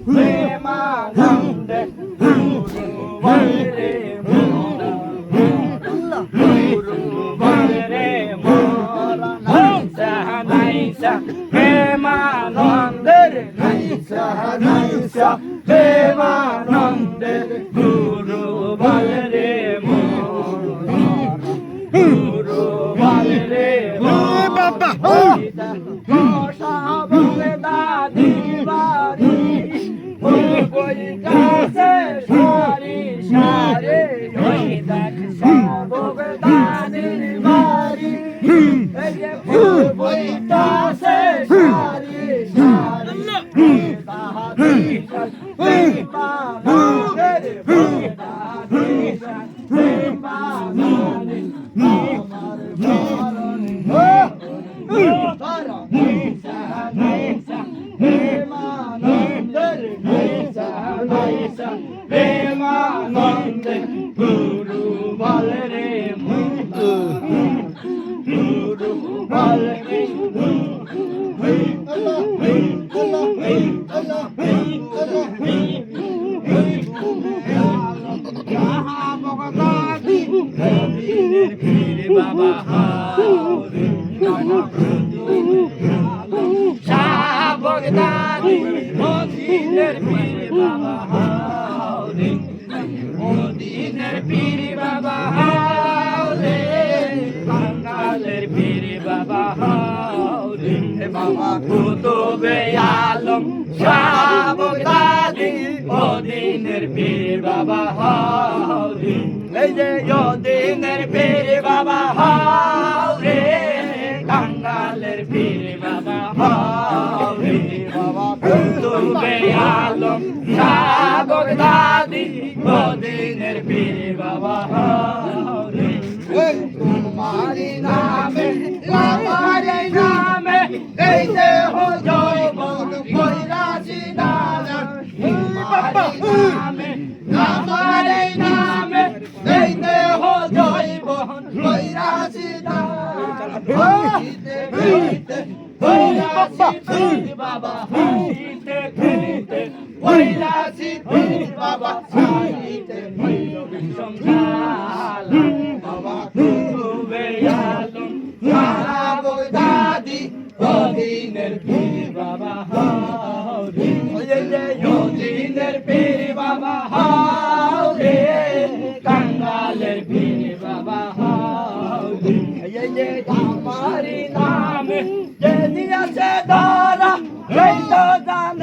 প্রেমানন্দে গুরু বলে গুরু বলে মোরা নাইসা নাইসা প্রেমানন্দের নাইসা নাইসা প্রেমানন্দের গুরু বলে গুরু বলে বাবা দাদি বাড়ি ওই কাছে সারি সারে ওই দেখ সব দাদির বাড়ি ওই কাছে সারি সারি দাদি প্রেমানন্দের দাদি প্রেমানন্দের আমার ধরণী নাইসা নাইসা প্রেমানন্দের নাইসা নাইসা প্রেমানন্দের গুরু বলে রে গুরু বলে রে বাবা শাহবগদাদি মদিনের পীর বাবা হাওরে মদিনের পীর বাবা হাওরে বাঙালের পীর বাবা হাওরে বাবা কুতুবে আলম শাহবগদাদি মদিনের পীর বাবা হাওরে এই যে মদিনের পীর বাবা হাওরে বাঙালের পীর বাবা হাওরে বাবা কুতুবে আলম শাহবগদাদি মদিনের পীর বাবা হাওরে তোমারি নামে তোমারি নামে এই দেহ জৈবন কৈরাসি দানা তোমারি নামে তোমারি নামে এই দেহ জৈবন কৈরাসি দানা বাবা হাসিতে খেলিতে কৈলাসি বাবা হাসিতে সংসার বাবা কুতুবে আলম শাহবগদাদি মদিনের পীর বাবা হাওরে মদিনের পীর বাবা হাওরে কাঙ্গালের পীর বাবা হাওরে আমারি নামে যে দিয়েছে ধরা সেই তো জানে